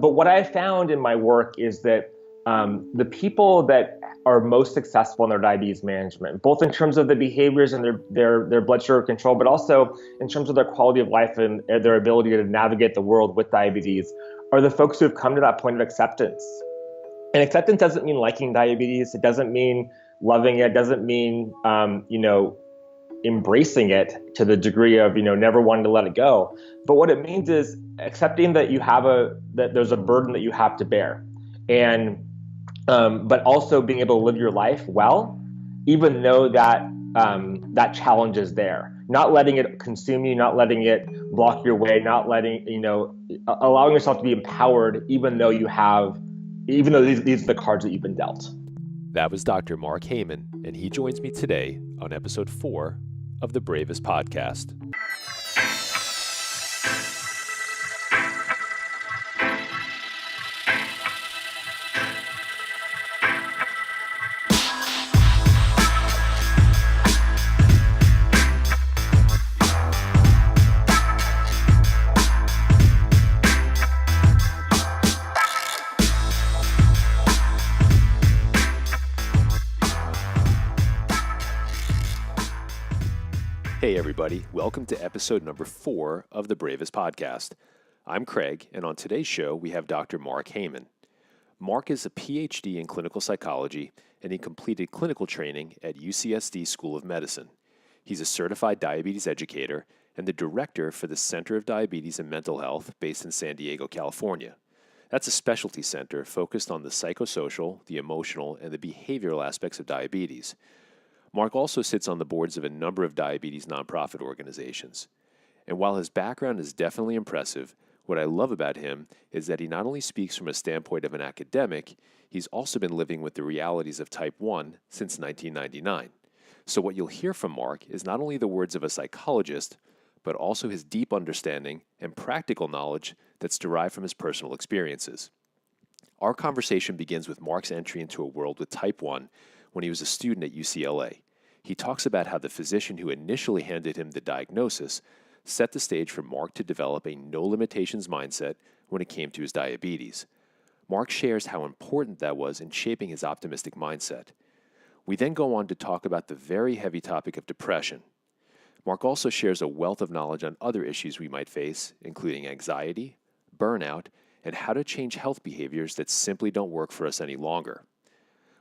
But what I found in my work is that the people that are most successful in their diabetes management, both in terms of the behaviors and their blood sugar control, but also in terms of their quality of life and their ability to navigate the world with diabetes, are the folks who have come to that point of acceptance. And acceptance doesn't mean liking diabetes. It doesn't mean loving it. It doesn't mean, embracing it to the degree of, never wanting to let it go. But what it means is accepting that that there's a burden that you have to bear. And, but also being able to live your life well, even though that challenge is there. Not letting it consume you, not letting it block your way, not letting, allowing yourself to be empowered, even though these are the cards that you've been dealt. That was Dr. Mark Heyman, and he joins me today on episode 4 of the Bravest Podcast. Hey everybody, welcome to episode number 4 of the Bravest Podcast. I'm Craig, and on today's show we have Dr. Mark Heyman. Mark is a PhD in clinical psychology, and he completed clinical training at UCSD School of Medicine. He's a certified diabetes educator and the director for the Center of Diabetes and Mental Health based in San Diego, California. That's a specialty center focused on the psychosocial, the emotional, and the behavioral aspects of diabetes. Mark also sits on the boards of a number of diabetes nonprofit organizations. And while his background is definitely impressive, what I love about him is that he not only speaks from a standpoint of an academic, he's also been living with the realities of type 1 since 1999. So what you'll hear from Mark is not only the words of a psychologist, but also his deep understanding and practical knowledge that's derived from his personal experiences. Our conversation begins with Mark's entry into a world with type 1 when he was a student at UCLA. He talks about how the physician who initially handed him the diagnosis set the stage for Mark to develop a no limitations mindset when it came to his diabetes. Mark shares how important that was in shaping his optimistic mindset. We then go on to talk about the very heavy topic of depression. Mark also shares a wealth of knowledge on other issues we might face, including anxiety, burnout, and how to change health behaviors that simply don't work for us any longer.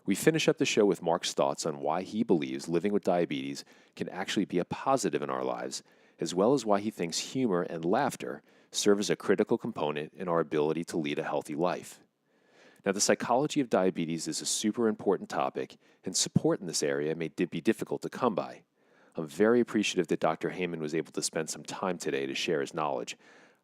We finish up the show with Mark's thoughts on why he believes living with diabetes can actually be a positive in our lives, as well as why he thinks humor and laughter serve as a critical component in our ability to lead a healthy life. Now, the psychology of diabetes is a super important topic, and support in this area may be difficult to come by. I'm very appreciative that Dr. Heyman was able to spend some time today to share his knowledge.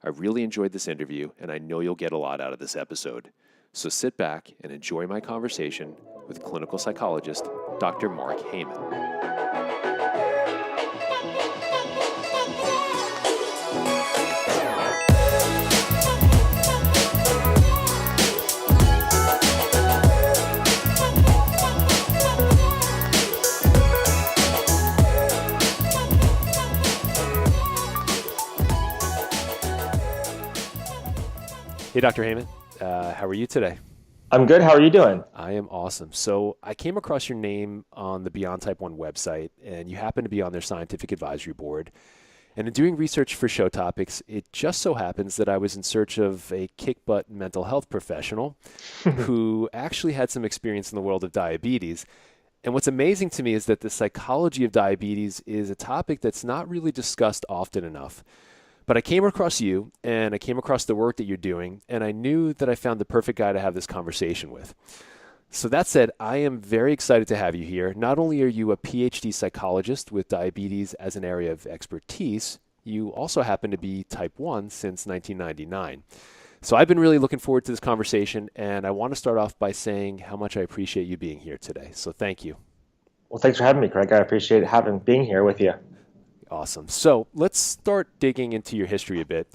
I really enjoyed this interview, and I know you'll get a lot out of this episode. So sit back and enjoy my conversation with clinical psychologist Dr. Mark Heyman. Hey, Dr. Heyman, how are you today? I'm good. How are you doing? I am awesome. So I came across your name on the Beyond Type 1 website, and you happen to be on their scientific advisory board. And in doing research for show topics, it just so happens that I was in search of a kick-butt mental health professional who actually had some experience in the world of diabetes. And what's amazing to me is that the psychology of diabetes is a topic that's not really discussed often enough. But I came across you, and I came across the work that you're doing, and I knew that I found the perfect guy to have this conversation with. So that said, I am very excited to have you here. Not only are you a PhD psychologist with diabetes as an area of expertise, you also happen to be type 1 since 1999. So I've been really looking forward to this conversation, and I want to start off by saying how much I appreciate you being here today. So thank you. Well, thanks for having me, Craig. I appreciate being here with you. Awesome. So let's start digging into your history a bit.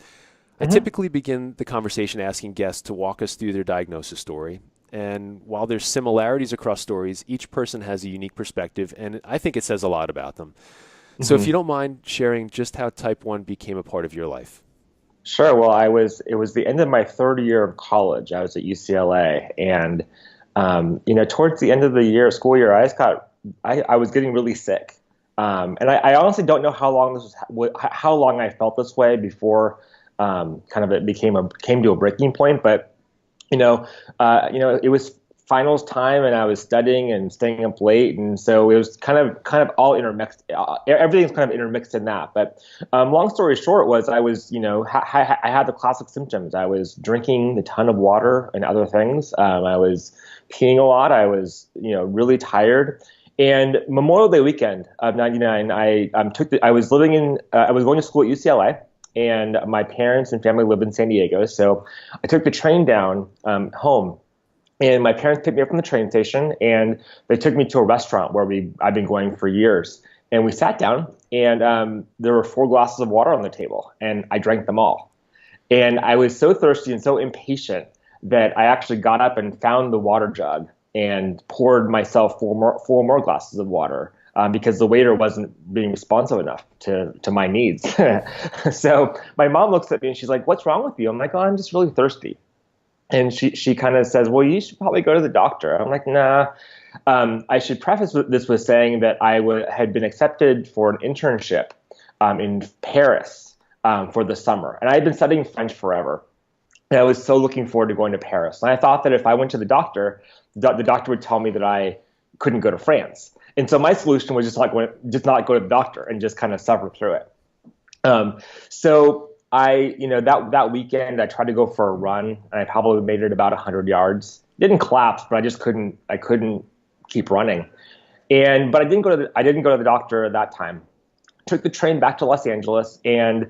I typically begin the conversation asking guests to walk us through their diagnosis story. And while there's similarities across stories, each person has a unique perspective, and I think it says a lot about them. So if you don't mind sharing just how type 1 became a part of your life. Sure. Well, it was the end of my third year of college. I was at UCLA, and towards the end of the school year, I was getting really sick. And I honestly don't know how long I felt this way before, kind of it came to a breaking point. But it was finals time, and I was studying and staying up late, and so it was kind of all intermixed. Everything's kind of intermixed in that. But long story short was I was, I had the classic symptoms. I was drinking a ton of water and other things. I was peeing a lot. I was, really tired. And Memorial Day weekend of '99, I was going to school at UCLA, and my parents and family lived in San Diego. So I took the train down home, and my parents picked me up from the train station, and they took me to a restaurant where I've been going for years. And we sat down, and there were 4 glasses of water on the table, and I drank them all. And I was so thirsty and so impatient that I actually got up and found the water jug and poured myself 4 more glasses of water, because the waiter wasn't being responsive enough to my needs. So my mom looks at me and she's like, "What's wrong with you?" I'm like, "Oh, I'm just really thirsty." And she kind of says, "Well, you should probably go to the doctor." I'm like, "Nah." I should preface this with saying that had been accepted for an internship in Paris for the summer, and I had been studying French forever. And I was so looking forward to going to Paris. And I thought that if I went to the doctor, the doctor would tell me that I couldn't go to France. And so my solution was just not go to the doctor and just kind of suffer through it. So that weekend I tried to go for a run, and I probably made it about 100 yards. Didn't collapse, but I couldn't keep running. But I didn't go to the doctor at that time. Took the train back to Los Angeles, and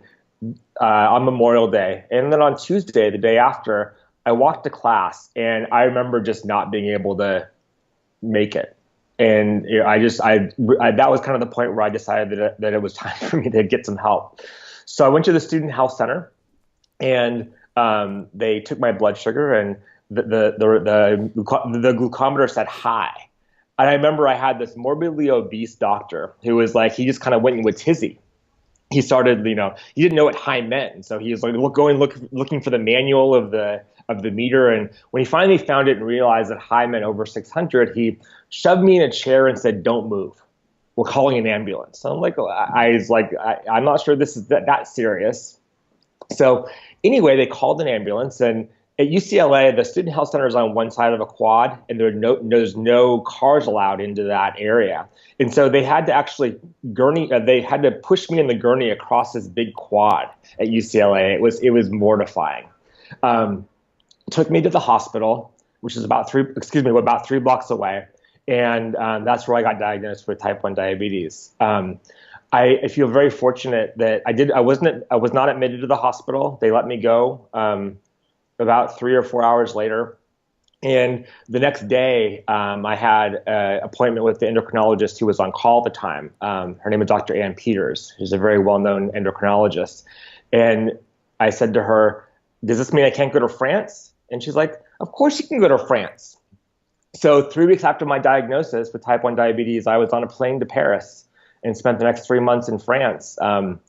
on Memorial Day. And then on Tuesday, the day after, I walked to class, and I remember just not being able to make it. And that was kind of the point where I decided that it was time for me to get some help. So I went to the student health center, and they took my blood sugar, and the glucometer said high. And I remember I had this morbidly obese doctor who was like, he just kind of went into a tizzy. He started, he didn't know what high meant. And so he was like looking for the manual of the meter. And when he finally found it and realized that high meant over 600, he shoved me in a chair and said, "Don't move. We're calling an ambulance." So I'm not sure this is that serious. So anyway, they called an ambulance, and at UCLA, the student health center is on one side of a quad, and there's no cars allowed into that area. And so they had to actually they had to push me in the gurney across this big quad at UCLA. It was mortifying. Took me to the hospital, which is about 3 blocks away. And that's where I got diagnosed with type 1 diabetes. I feel very fortunate that I was not admitted to the hospital. They let me go about 3 or 4 hours later. And the next day, I had an appointment with the endocrinologist who was on call at the time. Her name is Dr. Ann Peters, who's a very well-known endocrinologist. And I said to her, "Does this mean I can't go to France?" And she's like, "Of course you can go to France." So 3 weeks after my diagnosis with type 1 diabetes, I was on a plane to Paris and spent the next 3 months in France. And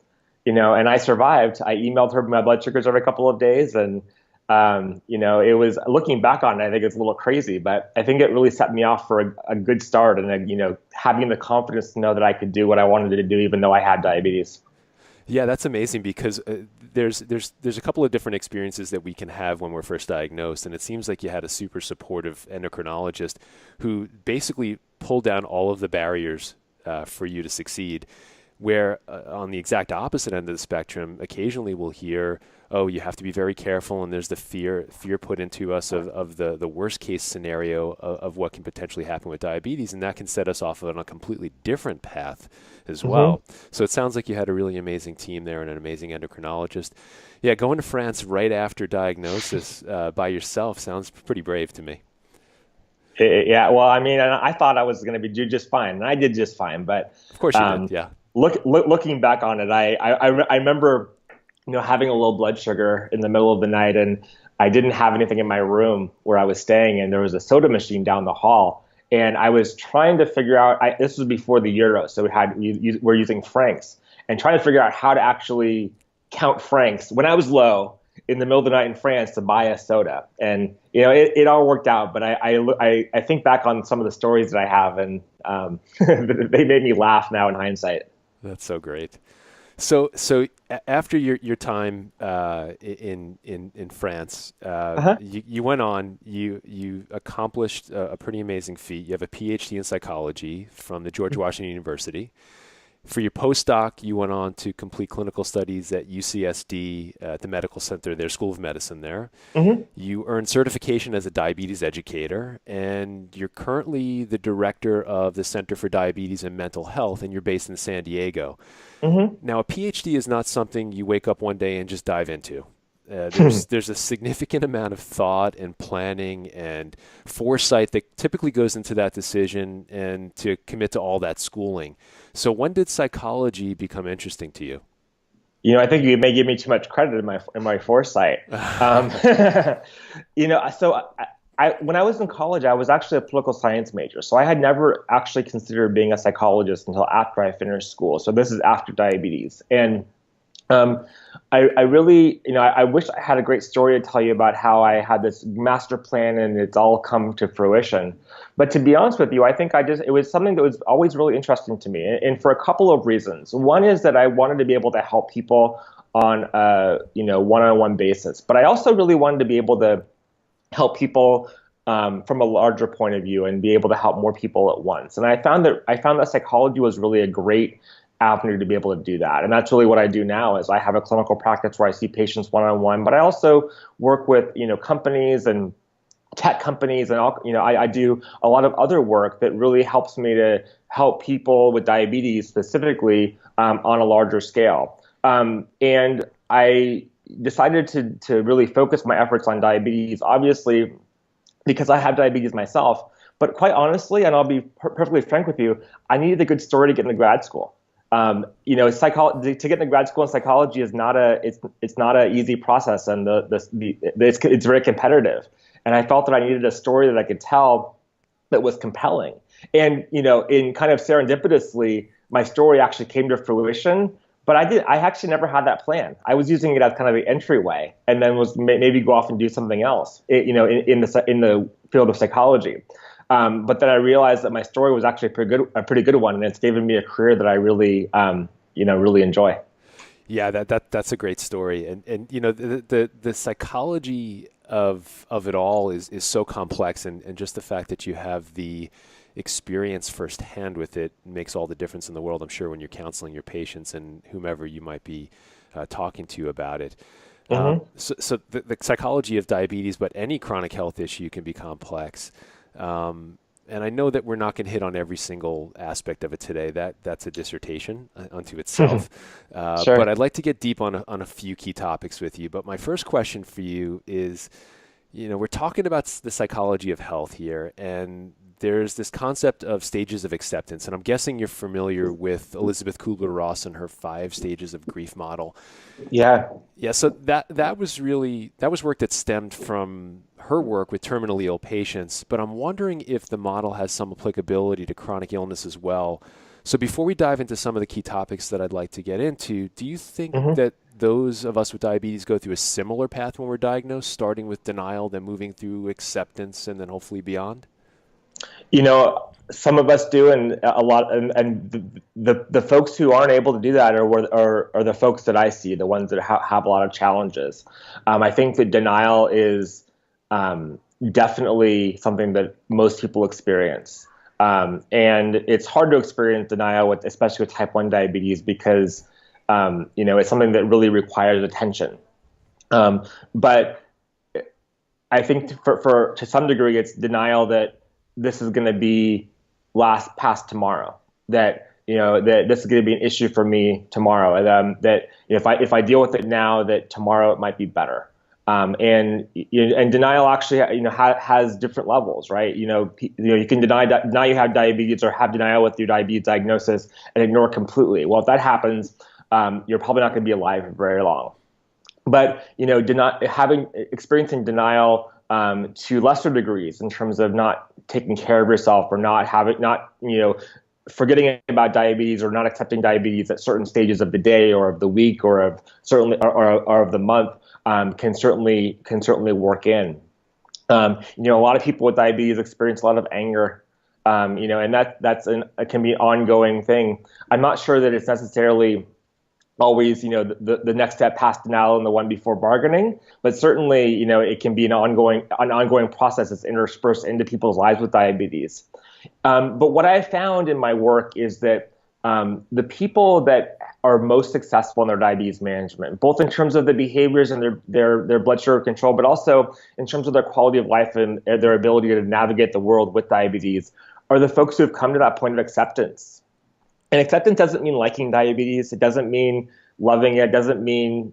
I survived. I emailed her my blood sugars every couple of days, and it was, looking back on it, I think it's a little crazy, but I think it really set me off for a good start, and having the confidence to know that I could do what I wanted to do, even though I had diabetes. Yeah, that's amazing, because there's a couple of different experiences that we can have when we're first diagnosed, and it seems like you had a super supportive endocrinologist who basically pulled down all of the barriers for you to succeed. Where on the exact opposite end of the spectrum, occasionally we'll hear, "Oh, you have to be very careful," and there's the fear put into us of the worst case scenario of what can potentially happen with diabetes, and that can set us off on a completely different path as well. So it sounds like you had a really amazing team there and an amazing endocrinologist. Yeah, going to France right after diagnosis by yourself sounds pretty brave to me. Yeah, well, I mean, I thought I was going to do just fine, and I did just fine, but of course you did, yeah. Looking back on it, I remember, having a low blood sugar in the middle of the night, and I didn't have anything in my room where I was staying, and there was a soda machine down the hall, and I was trying to figure out. This was before the euro, so we're using francs, and trying to figure out how to actually count francs when I was low in the middle of the night in France to buy a soda. And, it all worked out. But I think back on some of the stories that I have, and they made me laugh now in hindsight. That's so great. So after your time in France, Uh-huh. you went on. You accomplished a pretty amazing feat. You have a PhD in psychology from the George Washington University. For your postdoc, you went on to complete clinical studies at UCSD, at the medical center, their School of Medicine there. Hmm. You earned certification as a diabetes educator, and you're currently the director of the Center for Diabetes and Mental Health, and you're based in San Diego. Hmm. Now, a PhD is not something you wake up one day and just dive into. There's a significant amount of thought and planning and foresight that typically goes into that decision and to commit to all that schooling. So when did psychology become interesting to you? I think you may give me too much credit in my foresight. Um, so when I was in college, I was actually a political science major. So I had never actually considered being a psychologist until after I finished school. So this is after diabetes. And I really, I wish I had a great story to tell you about how I had this master plan and it's all come to fruition. But to be honest with you, I think it was something that was always really interesting to me, and for a couple of reasons. One is that I wanted to be able to help people on a, one-on-one basis, but I also really wanted to be able to help people from a larger point of view and be able to help more people at once. And I found that psychology was really a great avenue to be able to do that. And that's really what I do now is I have a clinical practice where I see patients one-on-one, but I also work with, companies and tech companies, and I do a lot of other work that really helps me to help people with diabetes specifically on a larger scale. And I decided to really focus my efforts on diabetes, obviously, because I have diabetes myself. But quite honestly, and I'll be perfectly frank with you, I needed a good story to get into grad school. To get into grad school in psychology is not a easy process, and it's very competitive. And I felt that I needed a story that I could tell that was compelling. And in kind of serendipitously, my story actually came to fruition. But I actually never had that plan. I was using it as kind of the entryway, and then was maybe go off and do something else, in the field of psychology. But then I realized that my story was actually a pretty good one, and it's given me a career that I really, really enjoy. Yeah, that's a great story, and the psychology of it all is so complex, and just the fact that you have the experience firsthand with it makes all the difference in the world, I'm sure, when you're counseling your patients and whomever you might be talking to about it. Mm-hmm. So the psychology of diabetes, but any chronic health issue can be complex. And I know that we're not going to hit on every single aspect of it today. That's a dissertation unto itself. Sure. But I'd like to get deep on a few key topics with you. But my first question for you is, we're talking about the psychology of health here, and there's this concept of stages of acceptance. And I'm guessing you're familiar with Elizabeth Kubler-Ross and her 5 stages of grief model. Yeah. Yeah. So that was work that stemmed from her work with terminally ill patients. But I'm wondering if the model has some applicability to chronic illness as well. So before we dive into some of the key topics that I'd like to get into, do you think that those of us with diabetes go through a similar path when we're diagnosed, starting with denial, then moving through acceptance, and then hopefully beyond? Some of us do, and a lot, and the folks who aren't able to do that are the folks that I see, the ones that have a lot of challenges. I think that denial is definitely something that most people experience, and it's hard to experience denial especially with type 1 diabetes, because it's something that really requires attention. But I think for to some degree, it's denial that this is going to be last past tomorrow, that this is going to be an issue for me tomorrow, and that if I deal with it now, that tomorrow it might be better. And denial actually has different levels, right? You can deny you have diabetes, or have denial with your diabetes diagnosis and ignore completely. Well, if that happens, you're probably not going to be alive for very long. But experiencing denial to lesser degrees, in terms of not taking care of yourself, or not forgetting about diabetes or not accepting diabetes at certain stages of the day or of the week or of or of the month can certainly work in. A lot of people with diabetes experience a lot of anger, and it can be an ongoing thing. I'm not sure that it's necessarily always, the next step past denial and the one before bargaining, but certainly, it can be an ongoing process that's interspersed into people's lives with diabetes. But what I found in my work is that the people that are most successful in their diabetes management, both in terms of the behaviors and their blood sugar control, but also in terms of their quality of life and their ability to navigate the world with diabetes, are the folks who have come to that point of acceptance. And acceptance doesn't mean liking diabetes. It doesn't mean loving it. It doesn't mean,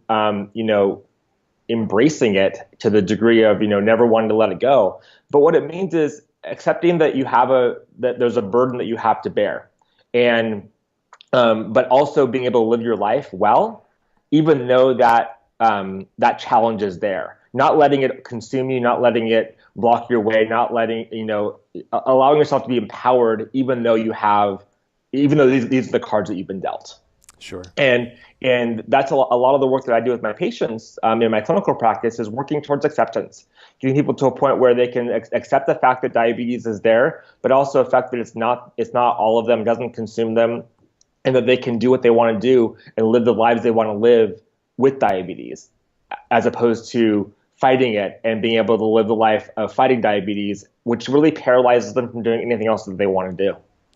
embracing it to the degree of, never wanting to let it go. But what it means is accepting that that there's a burden that you have to bear, and but also being able to live your life well, even though that challenge is there. Not letting it consume you, not letting it block your way, not letting allowing yourself to be empowered, even though these are the cards that you've been dealt. Sure. And that's a lot of the work that I do with my patients in my clinical practice is working towards acceptance, getting people to a point where they can accept the fact that diabetes is there, but also the fact that it's not all of them, doesn't consume them, and that they can do what they want to do and live the lives they want to live with diabetes, as opposed to fighting it and being able to live the life of fighting diabetes, which really paralyzes them from doing anything else that they want to do.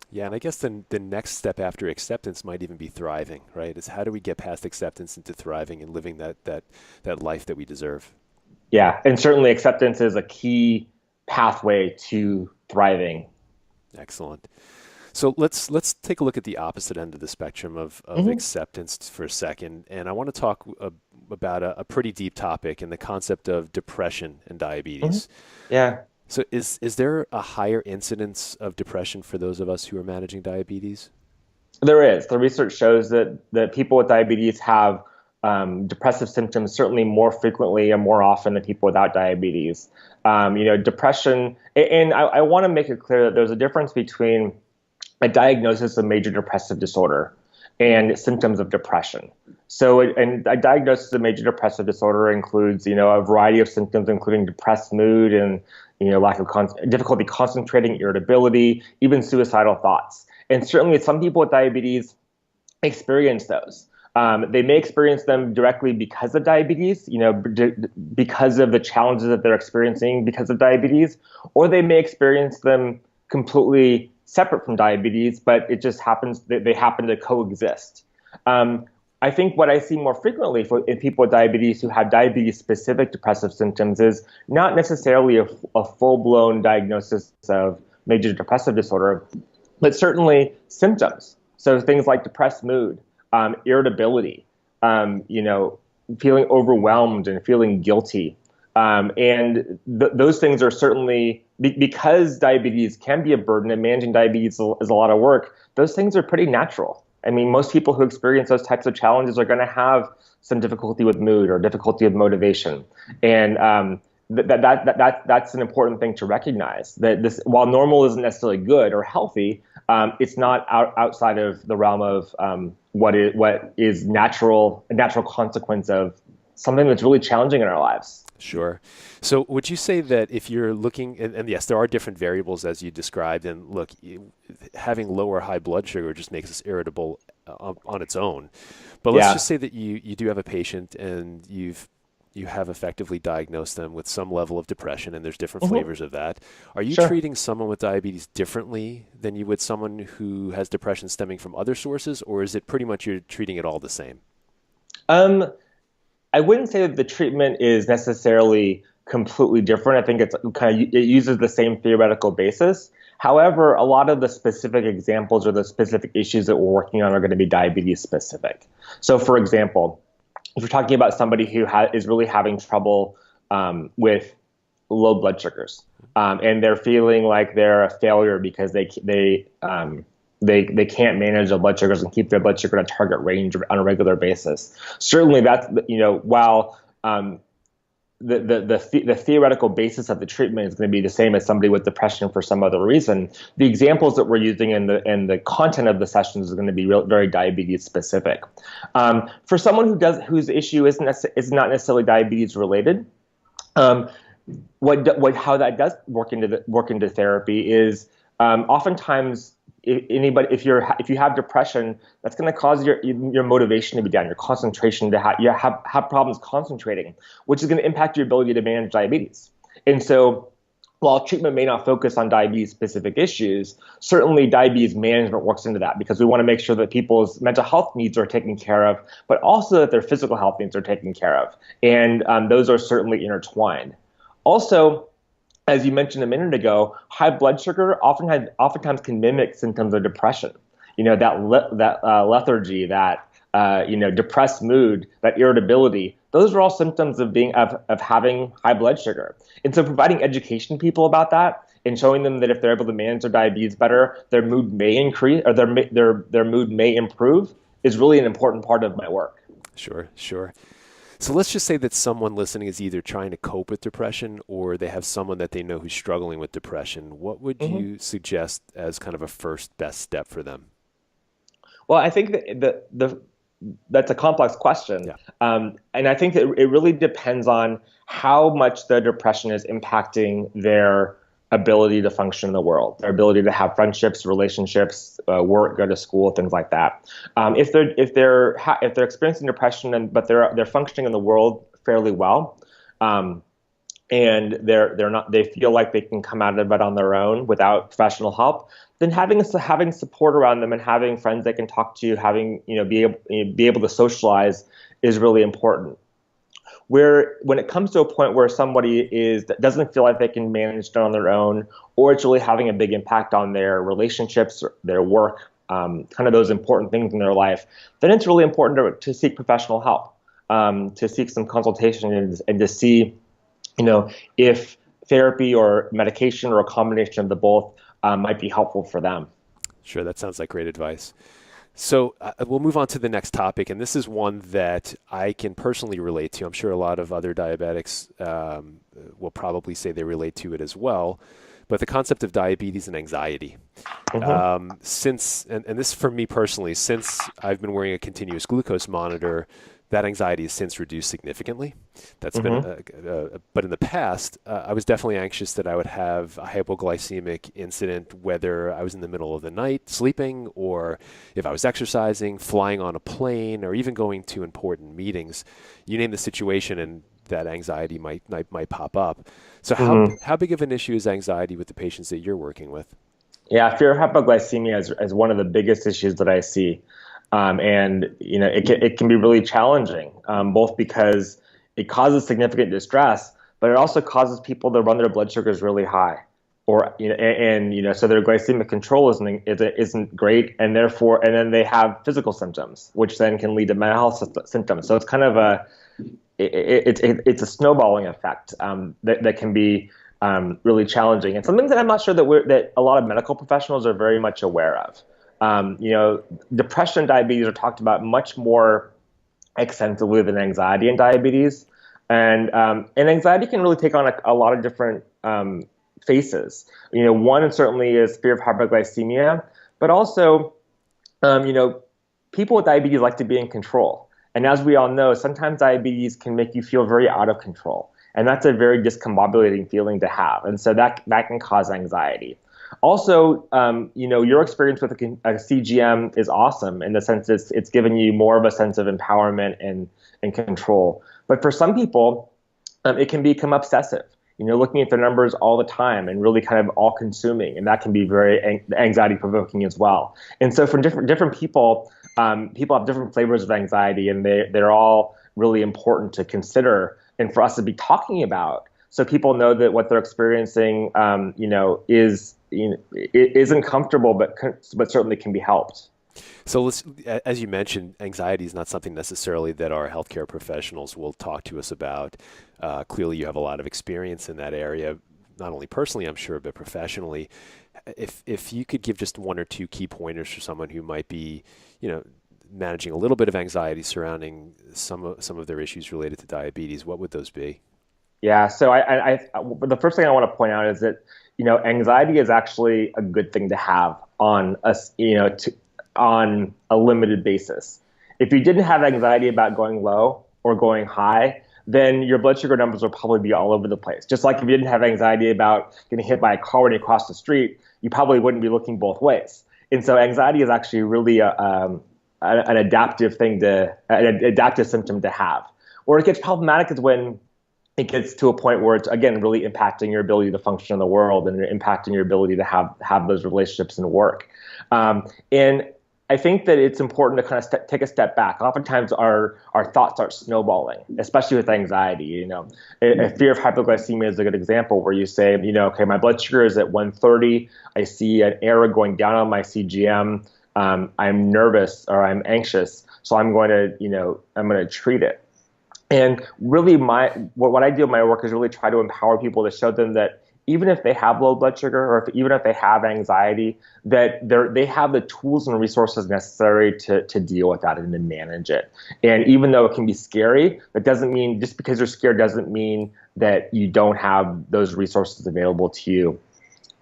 Yeah, and I guess the next step after acceptance might even be thriving, right? Is how do we get past acceptance into thriving and living that life that we deserve? Yeah, and certainly acceptance is a key pathway to thriving. Excellent. So let's take a look at the opposite end of the spectrum of acceptance for a second, and I want to talk about a pretty deep topic in the concept of depression and diabetes. Yeah. So is there a higher incidence of depression for those of us who are managing diabetes? There is. The research shows that people with diabetes have depressive symptoms certainly more frequently and more often than people without diabetes. Depression, and I want to make it clear that there's a difference between a diagnosis of major depressive disorder and symptoms of depression. So, and a diagnosis of major depressive disorder includes, a variety of symptoms, including depressed mood and, lack of difficulty concentrating, irritability, even suicidal thoughts. And certainly some people with diabetes experience those. They may experience them directly because of diabetes, because of the challenges that they're experiencing because of diabetes, or they may experience them completely separate from diabetes, but it just happens that they happen to coexist. I think what I see more frequently in people with diabetes who have diabetes-specific depressive symptoms is not necessarily a full-blown diagnosis of major depressive disorder, but certainly symptoms. So things like depressed mood, irritability, feeling overwhelmed and feeling guilty. Those things are certainly, because diabetes can be a burden and managing diabetes is a lot of work, those things are pretty natural. I mean, most people who experience those types of challenges are going to have some difficulty with mood or difficulty with motivation. And that's an important thing to recognize, that this, while normal isn't necessarily good or healthy, it's not outside of the realm of what is a natural consequence of something that's really challenging in our lives. Sure. So would you say that if you're looking, and yes, there are different variables as you described, and look, having low or high blood sugar just makes us irritable on its own. But let's just say that you do have a patient and you have effectively diagnosed them with some level of depression, and there's different flavors of that. Are you treating someone with diabetes differently than you would someone who has depression stemming from other sources, or is it pretty much you're treating it all the same? I wouldn't say that the treatment is necessarily completely different. I think it uses the same theoretical basis. However, a lot of the specific examples or the specific issues that we're working on are going to be diabetes specific. So, for example, if we're talking about somebody who is really having trouble with low blood sugars, and they're feeling like they're a failure because they can't manage their blood sugars and keep their blood sugar at a target range on a regular basis. Certainly, that's while the theoretical basis of the treatment is going to be the same as somebody with depression for some other reason. The examples that we're using in the content of the sessions is going to be very diabetes specific. For someone whose issue is not necessarily diabetes related, how that does work into therapy is oftentimes if you have depression, that's going to cause your motivation to be down, your concentration to have problems concentrating, which is going to impact your ability to manage diabetes. And so while treatment may not focus on diabetes specific issues, certainly diabetes management works into that, because we want to make sure that people's mental health needs are taken care of, but also that their physical health needs are taken care of. And those are certainly intertwined. Also, as you mentioned a minute ago, high blood sugar oftentimes can mimic symptoms of depression. That lethargy, that depressed mood, that irritability. Those are all symptoms of having high blood sugar. And so, providing education to people about that and showing them that if they're able to manage their diabetes better, their mood may increase, or their mood may improve, is really an important part of my work. Sure. So let's just say that someone listening is either trying to cope with depression or they have someone that they know who's struggling with depression. What would you suggest as kind of a first best step for them? Well, I think that's a complex question. Yeah. And I think that it really depends on how much the depression is impacting their ability to function in the world, their ability to have friendships, relationships, work, go to school, things like that. If they're experiencing depression but they're functioning in the world fairly well, and they feel like they can come out of it on their own without professional help, then having support around them and having friends they can talk to, be able to socialize is really important. When it comes to a point where somebody doesn't feel like they can manage it on their own, or it's really having a big impact on their relationships, their work, kind of those important things in their life, then it's really important to seek professional help, to seek some consultation and to see, if therapy or medication or a combination of the both might be helpful for them. Sure, that sounds like great advice. So we'll move on to the next topic, and this is one that I can personally relate to. I'm sure a lot of other diabetics will probably say they relate to it as well, but the concept of diabetes and anxiety. Since this for me personally, since I've been wearing a continuous glucose monitor, that anxiety has since reduced significantly. That's been, but in the past, I was definitely anxious that I would have a hypoglycemic incident, whether I was in the middle of the night sleeping, or if I was exercising, flying on a plane, or even going to important meetings. You name the situation, and that anxiety might pop up. So how big of an issue is anxiety with the patients that you're working with? Yeah, fear of hypoglycemia is one of the biggest issues that I see. And it can be really challenging, both because it causes significant distress, but it also causes people to run their blood sugars really high, so their glycemic control isn't great, and then they have physical symptoms, which then can lead to mental health symptoms. So it's kind of it's a snowballing effect that can be really challenging, and something that I'm not sure that a lot of medical professionals are very much aware of. Depression and diabetes are talked about much more extensively than anxiety and diabetes. And anxiety can really take on a lot of different faces. One certainly is fear of hypoglycemia, but also, people with diabetes like to be in control. And as we all know, sometimes diabetes can make you feel very out of control. And that's a very discombobulating feeling to have. And so that can cause anxiety. Also, your experience with a CGM is awesome in the sense it's given you more of a sense of empowerment and control. But for some people, it can become obsessive, looking at the numbers all the time and really kind of all-consuming, and that can be very anxiety-provoking as well. And so for different people, people have different flavors of anxiety, and they're all really important to consider and for us to be talking about, so people know that what they're experiencing, isn't comfortable, but certainly can be helped. So as you mentioned, anxiety is not something necessarily that our healthcare professionals will talk to us about. Clearly, you have a lot of experience in that area, not only personally, I'm sure, but professionally. If you could give just one or two key pointers for someone who might be, managing a little bit of anxiety surrounding some of their issues related to diabetes, what would those be? Yeah. So the first thing I want to point out is that, anxiety is actually a good thing to have on us, on a limited basis. If you didn't have anxiety about going low or going high, then your blood sugar numbers will probably be all over the place. Just like if you didn't have anxiety about getting hit by a car when you cross the street, you probably wouldn't be looking both ways. And so anxiety is actually really an adaptive an adaptive symptom to have. Where it gets problematic is when it gets to a point where it's, again, really impacting your ability to function in the world and impacting your ability to have those relationships and work. And I think that it's important to kind of take a step back. Oftentimes our thoughts start snowballing, especially with anxiety. A fear of hypoglycemia is a good example where you say, okay, my blood sugar is at 130. I see an error going down on my CGM. I'm nervous or I'm anxious, so I'm going to treat it. And really, what I do in my work is really try to empower people to show them that even if they have low blood sugar or even if they have anxiety, that they have the tools and resources necessary to deal with that and to manage it. And even though it can be scary, that doesn't mean, just because you're scared doesn't mean that you don't have those resources available to you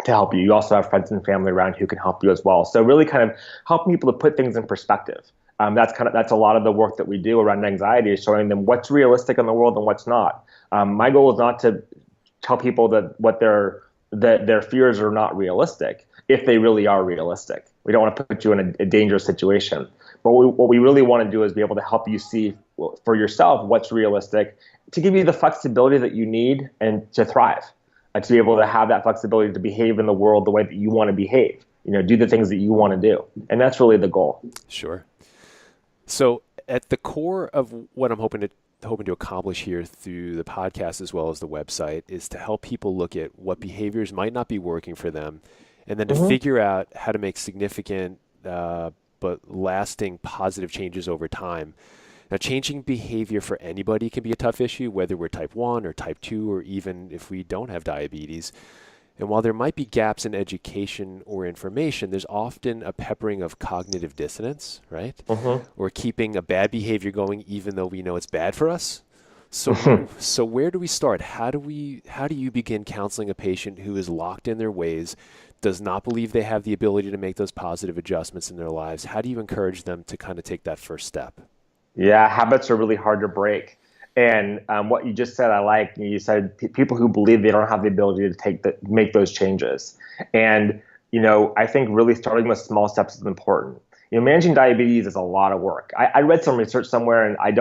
to help you. You also have friends and family around who can help you as well. So really kind of helping people to put things in perspective. That's a lot of the work that we do around anxiety, is showing them what's realistic in the world and what's not. My goal is not to tell people that their fears are not realistic if they really are realistic. We don't want to put you in a dangerous situation. But what we really want to do is be able to help you see for yourself what's realistic, to give you the flexibility that you need and to thrive, to be able to have that flexibility to behave in the world the way that you want to behave. Do the things that you want to do, and that's really the goal. Sure. So at the core of what I'm hoping to accomplish here through the podcast as well as the website is to help people look at what behaviors might not be working for them, and then to figure out how to make significant but lasting positive changes over time. Now, changing behavior for anybody can be a tough issue, whether we're type 1 or type 2, or even if we don't have diabetes. And while there might be gaps in education or information, there's often a peppering of cognitive dissonance, right? Or keeping a bad behavior going even though we know it's bad for us. So where do we start? How do you begin counseling a patient who is locked in their ways, does not believe they have the ability to make those positive adjustments in their lives? How do you encourage them to kind of take that first step? Yeah, habits are really hard to break. And what you just said, I like. You said people who believe they don't have the ability to make those changes. And I think really starting with small steps is important. Managing diabetes is a lot of work. I read some research somewhere, and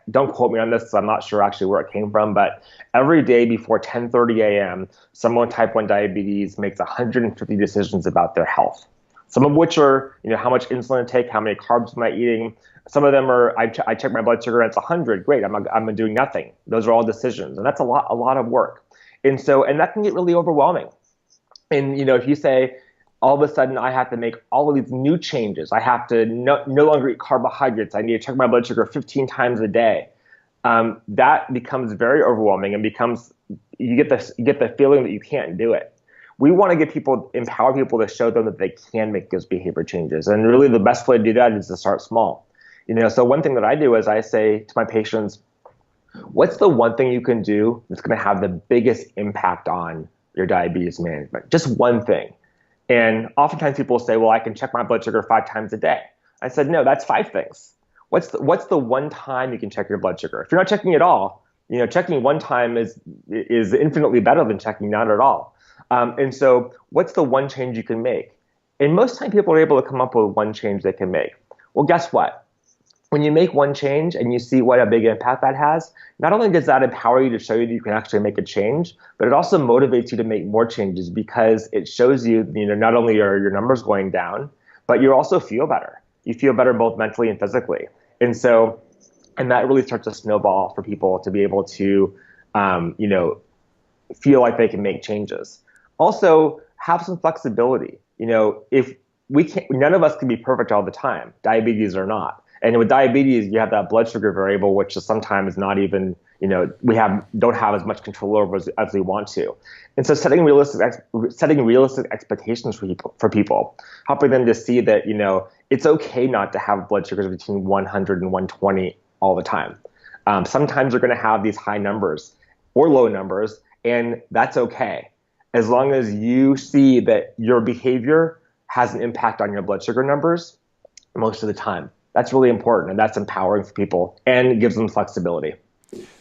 don't quote me on this because I'm not sure actually where it came from, but every day before 10:30 a.m., someone with type 1 diabetes makes 150 decisions about their health. Some of which are, how much insulin to take, how many carbs am I eating. Some of them are, I check my blood sugar and it's 100. Great, I'm doing nothing. Those are all decisions, and that's a lot of work. And that can get really overwhelming. And if you say, all of a sudden I have to make all of these new changes, I have to no longer eat carbohydrates, I need to check my blood sugar 15 times a day. That becomes very overwhelming, and you get the feeling that you can't do it. We want to empower people to show them that they can make those behavior changes. And really the best way to do that is to start small. So one thing that I do is I say to my patients, what's the one thing you can do that's going to have the biggest impact on your diabetes management? Just one thing. And oftentimes people say, well, I can check my blood sugar 5 times a day. I said, no, that's 5 things. What's the one time you can check your blood sugar? If you're not checking at all, checking one time is infinitely better than checking none at all. And so what's the one change you can make? And most time people are able to come up with one change they can make. Well, guess what? When you make one change and you see what a big impact that has, not only does that empower you to show you that you can actually make a change, but it also motivates you to make more changes, because it shows you, not only are your numbers going down, but you also feel better. You feel better both mentally and physically. And that really starts to snowball for people to be able to, feel like they can make changes. Also, have some flexibility. If we can't, none of us can be perfect all the time, diabetes or not. And with diabetes, you have that blood sugar variable, which is sometimes not even, don't have as much control over as we want to. And so setting realistic expectations for people, helping them to see that, it's okay not to have blood sugars between 100 and 120 all the time. Sometimes they're going to have these high numbers. or low numbers, and that's okay. As long as you see that your behavior has an impact on your blood sugar numbers most of the time. That's really important, and that's empowering for people and gives them flexibility.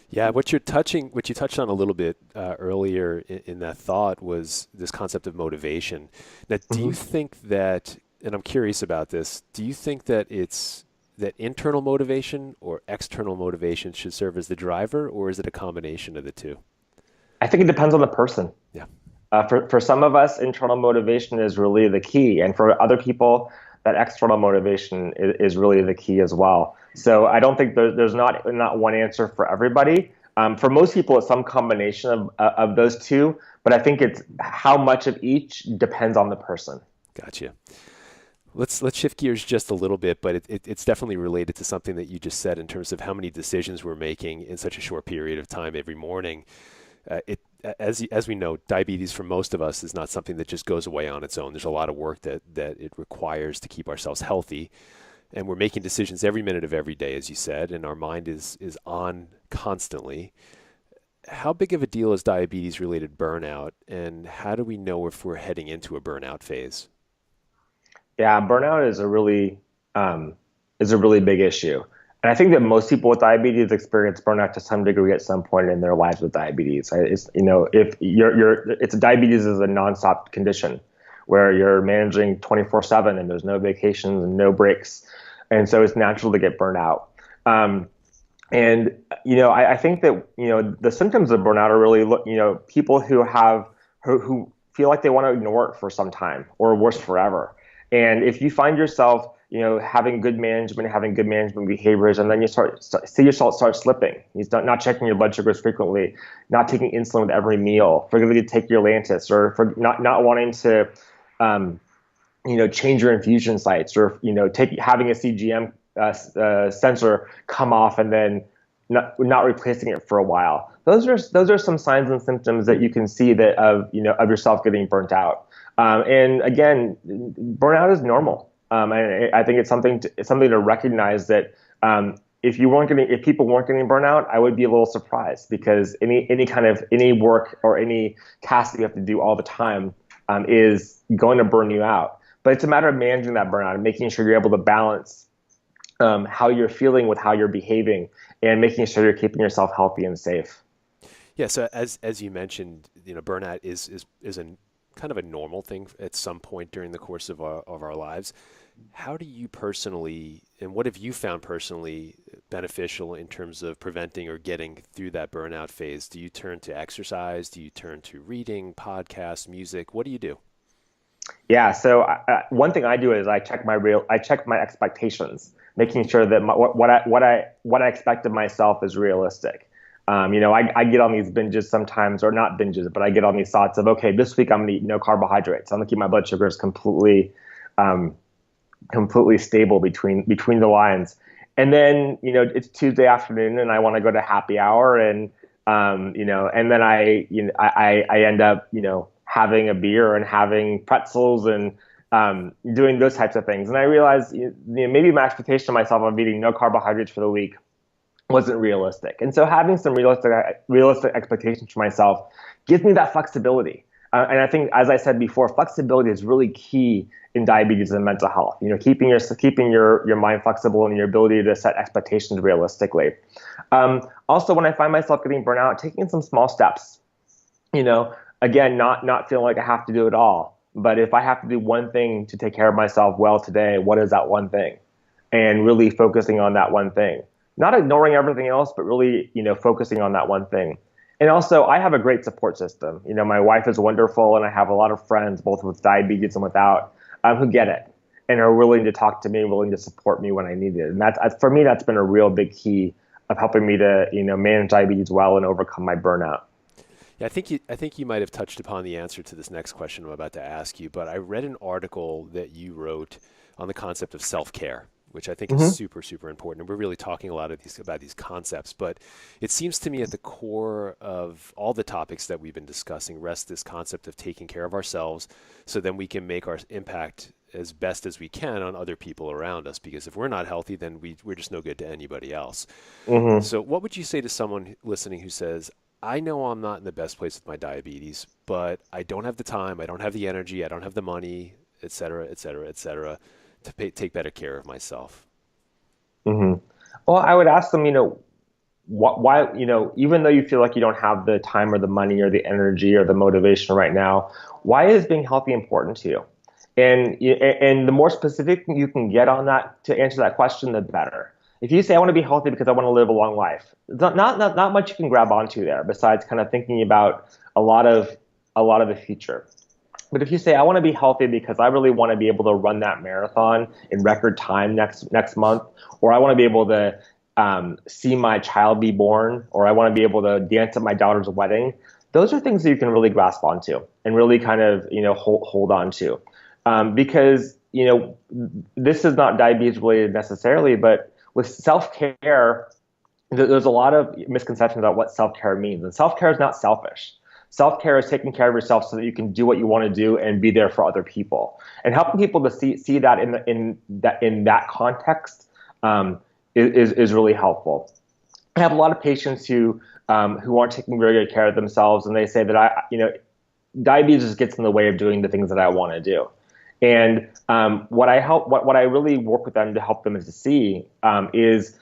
Yeah, what you touched on a little bit earlier in that thought was this concept of motivation. Now, do you think that, and I'm curious about this, do you think that it's that internal motivation or external motivation should serve as the driver, or is it a combination of the two? I think it depends on the person. Yeah. For some of us, internal motivation is really the key. And for other people, that external motivation is really the key as well. So I don't think there's not one answer for everybody. For most people, it's some combination of those two. But I think it's how much of each depends on the person. Gotcha. Let's shift gears just a little bit, but it's definitely related to something that you just said in terms of how many decisions we're making in such a short period of time every morning. As we know, diabetes for most of us is not something that just goes away on its own. There's a lot of work that it requires to keep ourselves healthy, and we're making decisions every minute of every day, as you said, and our mind is on constantly. How big of a deal is diabetes-related burnout, and how do we know if we're heading into a burnout phase? Yeah, burnout is a really big issue. And I think that most people with diabetes experience burnout to some degree at some point in their lives with diabetes. It's, if it's diabetes is a nonstop condition where you're managing 24/7 and there's no vacations and no breaks. And so it's natural to get burnt out. I think that, the symptoms of burnout are really, people who feel like they want to ignore it for some time or worse forever. And if you find yourself having good management behaviors, and then you see yourself start slipping. You start not checking your blood sugars frequently, not taking insulin with every meal, forgetting to take your Lantus, or for not wanting to, change your infusion sites, or having a CGM sensor come off and then not replacing it for a while. Those are some signs and symptoms that you can see that of yourself getting burnt out. And again, burnout is normal. And I think it's something to recognize that if people weren't getting burnout, I would be a little surprised, because any work or any task that you have to do all the time is going to burn you out. But it's a matter of managing that burnout and making sure you're able to balance how you're feeling with how you're behaving, and making sure you're keeping yourself healthy and safe. Yeah. So as you mentioned, burnout is a kind of a normal thing at some point during the course of our lives. How do you personally, and what have you found personally beneficial in terms of preventing or getting through that burnout phase? Do you turn to exercise? Do you turn to reading, podcasts, music? What do you do? Yeah. So one thing I do is I check my expectations, making sure that what I expect of myself is realistic. I get on these binges sometimes, or not binges, but I get on these thoughts of, okay, this week I'm going to eat no carbohydrates. I'm going to keep my blood sugars completely stable between the lines. And then, it's Tuesday afternoon and I want to go to happy hour, and and then I end up, having a beer and having pretzels and doing those types of things. And I realized, maybe my expectation of myself of eating no carbohydrates for the week wasn't realistic. And so having some realistic expectations for myself gives me that flexibility. And I think, as I said before, flexibility is really key in diabetes and mental health. Keeping your mind flexible and your ability to set expectations realistically. Also, when I find myself getting burnt out, taking some small steps. Again, not feeling like I have to do it all. But if I have to do one thing to take care of myself well today, what is that one thing? And really focusing on that one thing. Not ignoring everything else, but really, focusing on that one thing. And also, I have a great support system. My wife is wonderful, and I have a lot of friends, both with diabetes and without, who get it and are willing to talk to me, willing to support me when I need it. And for me, that's been a real big key of helping me to, manage diabetes well and overcome my burnout. Yeah, I think you might have touched upon the answer to this next question I'm about to ask you, but I read an article that you wrote on the concept of self-care, which I think is super, super important. And we're really talking a lot about these concepts, but it seems to me at the core of all the topics that we've been discussing rests this concept of taking care of ourselves, so then we can make our impact as best as we can on other people around us. Because if we're not healthy, then we're just no good to anybody else. So what would you say to someone listening who says, I know I'm not in the best place with my diabetes, but I don't have the time, I don't have the energy, I don't have the money, et cetera, et cetera, et cetera, to take better care of myself. Hmm. Well, I would ask them, why, even though you feel like you don't have the time or the money or the energy or the motivation right now, why is being healthy important to you? And the more specific you can get on that to answer that question, the better. If you say I want to be healthy because I want to live a long life, not much you can grab onto there besides kind of thinking about a lot of the future. But if you say I want to be healthy because I really want to be able to run that marathon in record time next month, or I want to be able to see my child be born, or I want to be able to dance at my daughter's wedding, those are things that you can really grasp onto and really kind of hold on to, because this is not diabetes related necessarily, but with self care, there's a lot of misconceptions about what self care means, and self care is not selfish. Self care is taking care of yourself so that you can do what you want to do and be there for other people, and helping people to see that in that context is really helpful. I have a lot of patients who aren't taking very good care of themselves, and they say that diabetes just gets in the way of doing the things that I want to do. And what I really work with them to help them to see is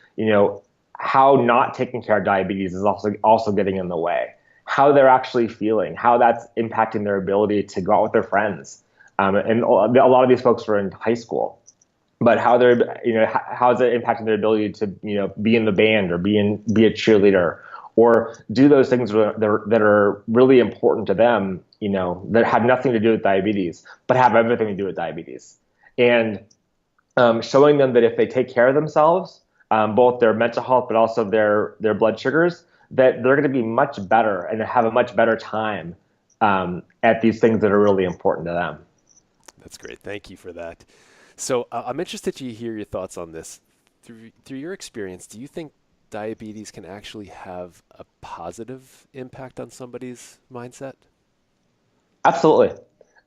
how not taking care of diabetes is also getting in the way, how they're actually feeling, how that's impacting their ability to go out with their friends. And a lot of these folks are in high school, but how is it impacting their ability to be in the band or be a cheerleader or do those things that are really important to them, that have nothing to do with diabetes but have everything to do with diabetes. And showing them that if they take care of themselves, both their mental health but also their blood sugars, that they're going to be much better and have a much better time at these things that are really important to them. That's great. Thank you for that. So I'm interested to hear your thoughts on this. Through your experience, do you think diabetes can actually have a positive impact on somebody's mindset? Absolutely.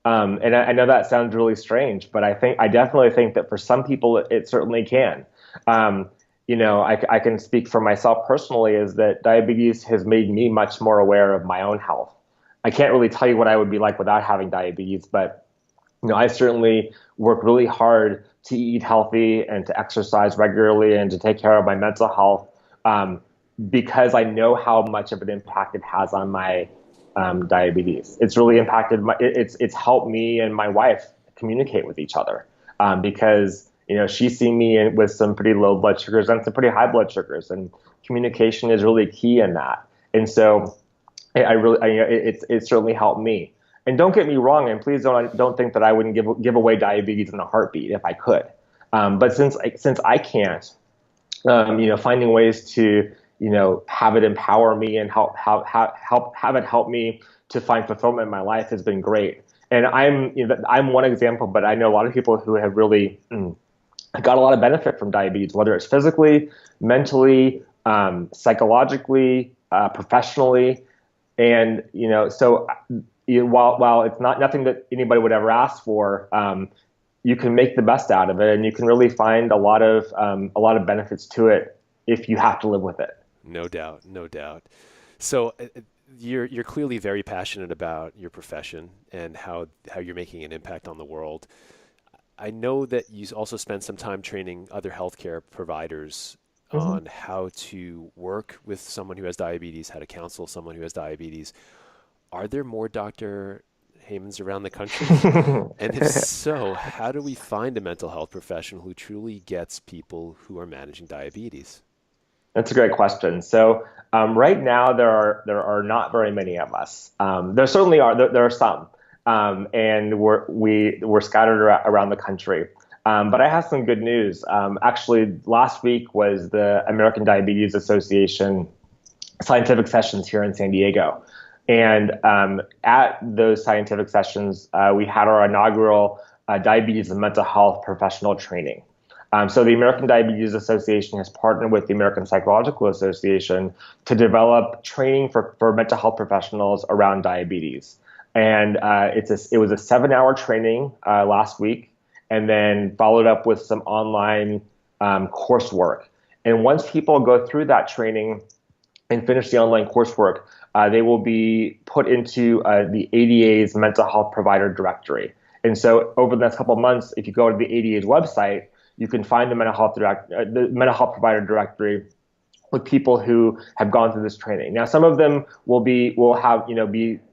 And I know that sounds really strange, but I definitely think that for some people it certainly can. Um, I can speak for myself personally is that diabetes has made me much more aware of my own health. I can't really tell you what I would be like without having diabetes, but I certainly work really hard to eat healthy and to exercise regularly and to take care of my mental health, um, because I know how much of an impact it has on my diabetes. It's really impacted it's helped me and my wife communicate with each other, because she's seen me with some pretty low blood sugars and some pretty high blood sugars, and communication is really key in that. And so I really, it's certainly helped me. And don't get me wrong, and please don't think that I wouldn't give away diabetes in a heartbeat if I could. But since I can't, finding ways to have it empower me and have it help me to find fulfillment in my life has been great. And I'm one example, but I know a lot of people who have really got a lot of benefit from diabetes, whether it's physically, mentally, psychologically, professionally. And so while it's not nothing that anybody would ever ask for, you can make the best out of it, and you can really find a lot of benefits to it if you have to live with it. No doubt, no doubt. So you're clearly very passionate about your profession and how you're making an impact on the world. I know that you also spend some time training other healthcare providers Mm-hmm. on how to work with someone who has diabetes, how to counsel someone who has diabetes. Are there more Dr. Heymans around the country? And if so, how do we find a mental health professional who truly gets people who are managing diabetes? That's a great question. So right now there are not very many of us. There certainly are. There are some, and we're scattered around the country. But I have some good news. Actually, last week was the American Diabetes Association scientific sessions here in San Diego, and at those scientific sessions, we had our inaugural diabetes and mental health professional training. So the American Diabetes Association has partnered with the American Psychological Association to develop training for mental health professionals around diabetes. And it was a 7-hour training last week, and then followed up with some online coursework. And once people go through that training, and finish the online coursework, they will be put into the ADA's mental health provider directory. And so over the next couple of months, if you go to the ADA's website, you can find the mental health provider directory with people who have gone through this training. Now, some of them will be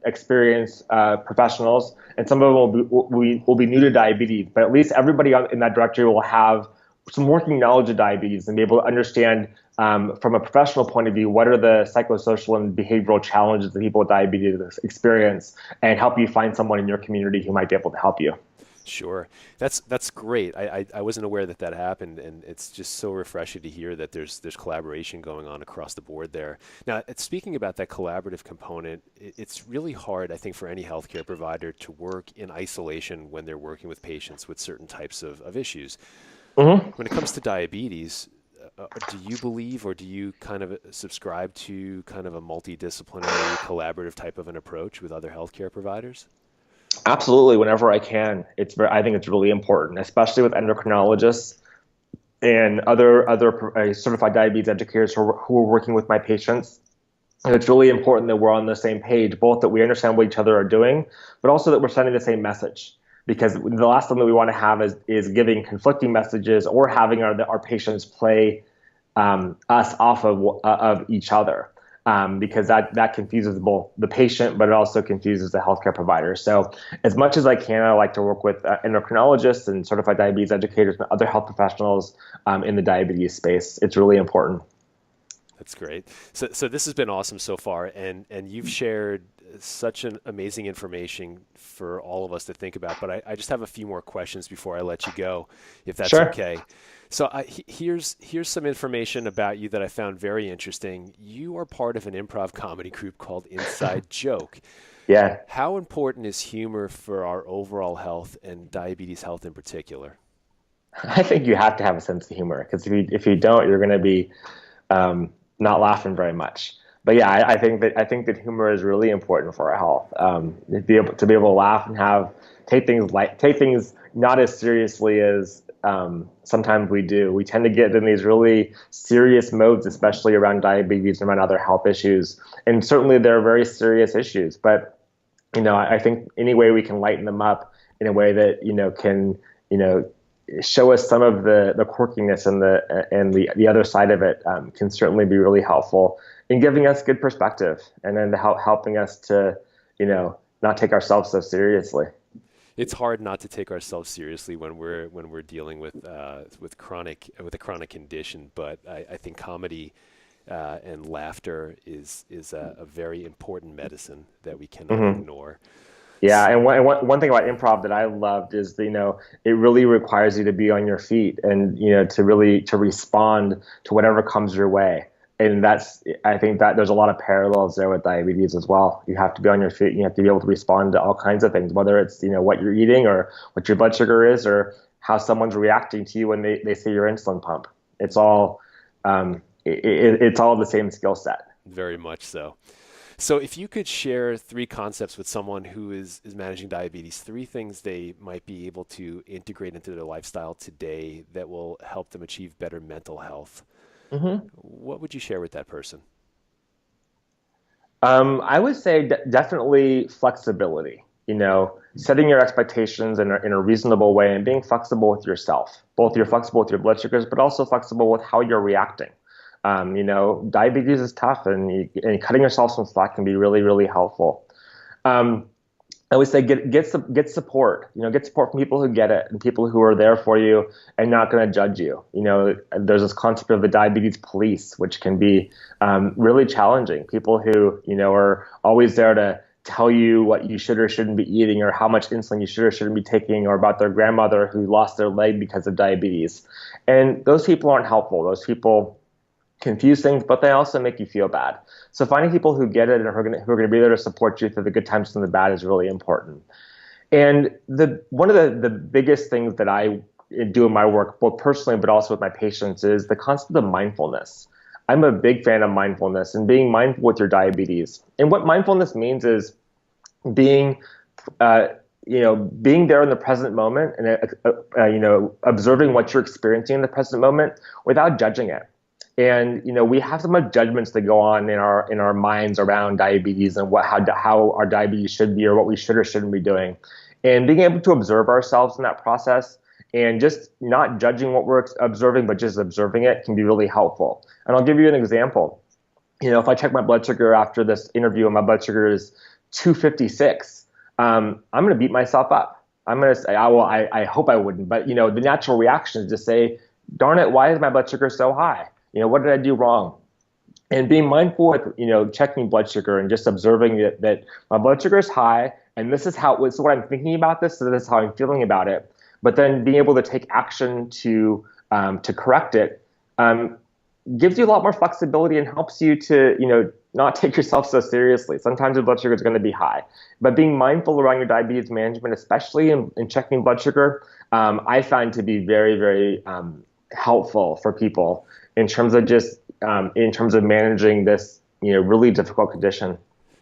experienced professionals, and some of them will be new to diabetes. But at least everybody in that directory will have some working knowledge of diabetes and be able to understand from a professional point of view what are the psychosocial and behavioral challenges that people with diabetes experience, and help you find someone in your community who might be able to help you. Sure. That's great. I wasn't aware that happened, and it's just so refreshing to hear that there's collaboration going on across the board there. Now, speaking about that collaborative component, it's really hard, I think, for any healthcare provider to work in isolation when they're working with patients with certain types of issues. Mm-hmm. When it comes to diabetes, do you believe, or do you kind of subscribe to kind of a multidisciplinary collaborative type of an approach with other healthcare providers? Absolutely, whenever I can. I think it's really important, especially with endocrinologists and other certified diabetes educators who are working with my patients. And it's really important that we're on the same page, both that we understand what each other are doing, but also that we're sending the same message. Because the last thing that we want to have is giving conflicting messages or having our patients play us off of each other. Because that confuses both the patient, but it also confuses the healthcare provider. So as much as I can, I like to work with endocrinologists and certified diabetes educators and other health professionals in the diabetes space. It's really important. That's great. So this has been awesome so far, and you've shared such an amazing information for all of us to think about. But I just have a few more questions before I let you go, if that's Sure. Okay. So here's some information about you that I found very interesting. You are part of an improv comedy group called Inside Joke. Yeah. How important is humor for our overall health and diabetes health in particular? I think you have to have a sense of humor, because if you don't, you're going to be not laughing very much. But yeah, I think that humor is really important for our health. To be able to laugh and take things not as seriously as sometimes we do. We tend to get in these really serious modes, especially around diabetes and around other health issues. And certainly they're very serious issues. But I think any way we can lighten them up in a way that can show us some of the quirkiness and the other side of it can certainly be really helpful in giving us good perspective, and then helping us to not take ourselves so seriously. It's hard not to take ourselves seriously when we're dealing with a chronic condition, but I think comedy and laughter is a very important medicine that we cannot ignore. Yeah, and one thing about improv that I loved is it really requires you to be on your feet and to respond to whatever comes your way. And I think that there's a lot of parallels there with diabetes as well. You have to be on your feet. And you have to be able to respond to all kinds of things, whether it's what you're eating or what your blood sugar is or how someone's reacting to you when they see your insulin pump. It's all it's all the same skill set. Very much so. So if you could share 3 concepts with someone who is managing diabetes, 3 things they might be able to integrate into their lifestyle today that will help them achieve better mental health, what would you share with that person? I would say definitely flexibility. Setting your expectations in a reasonable way and being flexible with yourself. Both you're flexible with your blood sugars, but also flexible with how you're reacting. Diabetes is tough, and cutting yourself some slack can be really, really helpful. I would say get support. Get support from people who get it and people who are there for you and not going to judge you. There's this concept of the diabetes police, which can be really challenging. People who are always there to tell you what you should or shouldn't be eating, or how much insulin you should or shouldn't be taking, or about their grandmother who lost their leg because of diabetes. And those people aren't helpful. Those people confuse things, but they also make you feel bad. So finding people who get it and who are going to be there to support you through the good times and the bad is really important. And one of the biggest things that I do in my work, both personally but also with my patients, is the concept of mindfulness. I'm a big fan of mindfulness and being mindful with your diabetes. And what mindfulness means is being there in the present moment and observing what you're experiencing in the present moment without judging it. And we have so much judgments that go on in our minds around diabetes and how our diabetes should be or what we should or shouldn't be doing. And being able to observe ourselves in that process and just not judging what we're observing, but just observing it can be really helpful. And I'll give you an example. If I check my blood sugar after this interview and my blood sugar is 256, I'm going to beat myself up. I'm going to say, I hope I wouldn't. But, the natural reaction is to say, darn it, why is my blood sugar so high? What did I do wrong? And being mindful with, checking blood sugar and just observing that my blood sugar is high, and this is what I'm thinking about this, so this is how I'm feeling about it. But then being able to take action to correct it gives you a lot more flexibility and helps you to, not take yourself so seriously. Sometimes your blood sugar is going to be high, but being mindful around your diabetes management, especially in checking blood sugar, I find to be very, very helpful for people in terms of managing this, really difficult condition.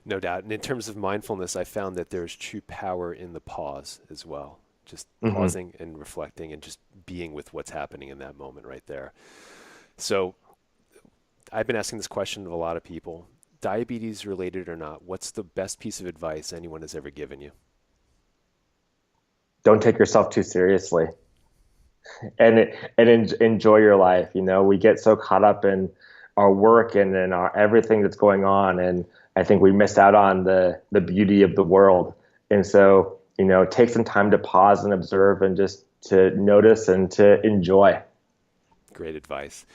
No doubt. And in terms of mindfulness, I found that there's true power in the pause as well. Just pausing and reflecting and just being with what's happening in that moment right there. So I've been asking this question of a lot of people, diabetes related or not, what's the best piece of advice anyone has ever given you? Don't take yourself too seriously and enjoy your life. We get so caught up in our work and in our everything that's going on. And I think we miss out on the beauty of the world. And so, take some time to pause and observe and just to notice and to enjoy. Great advice.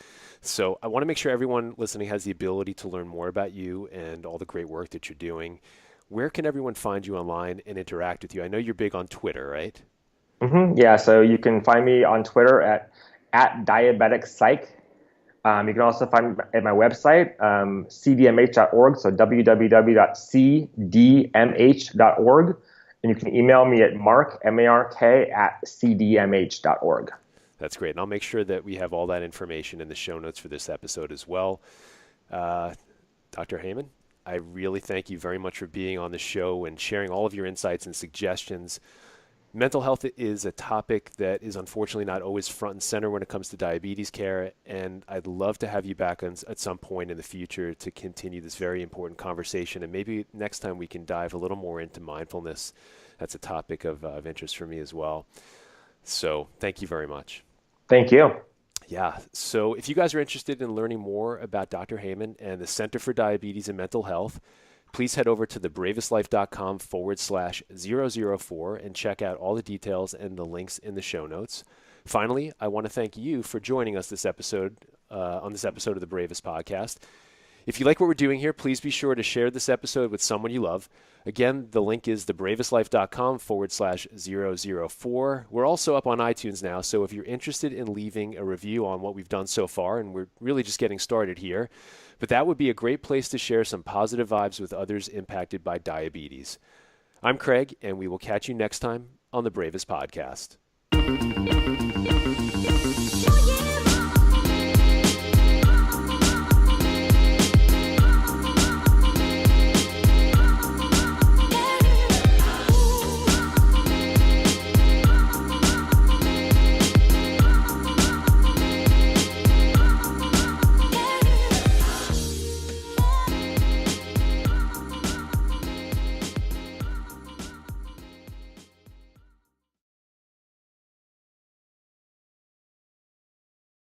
So I want to make sure everyone listening has the ability to learn more about you and all the great work that you're doing. Where can everyone find you online and interact with you? I know you're big on Twitter, right? Yeah, so you can find me on Twitter at diabetics psych. You can also find me at my website, cdmh.org, so www.cdmh.org. And you can email me at mark@cdmh.org. That's great. And I'll make sure that we have all that information in the show notes for this episode as well. Dr. Heyman, I really thank you very much for being on the show and sharing all of your insights and suggestions. Mental health is a topic that is unfortunately not always front and center when it comes to diabetes care, and I'd love to have you back at some point in the future to continue this very important conversation, and maybe next time we can dive a little more into mindfulness. That's a topic of interest for me as well. So thank you very much. Thank you. Yeah. So if you guys are interested in learning more about Dr. Heyman and the Center for Diabetes and Mental Health, please head over to thebravestlife.com/004 and check out all the details and the links in the show notes. Finally, I want to thank you for joining us on this episode of the Bravest Podcast. If you like what we're doing here, please be sure to share this episode with someone you love. Again, the link is thebravestlife.com/004. We're also up on iTunes now, so if you're interested in leaving a review on what we've done so far, and we're really just getting started here, but that would be a great place to share some positive vibes with others impacted by diabetes. I'm Craig, and we will catch you next time on the Bravest Podcast.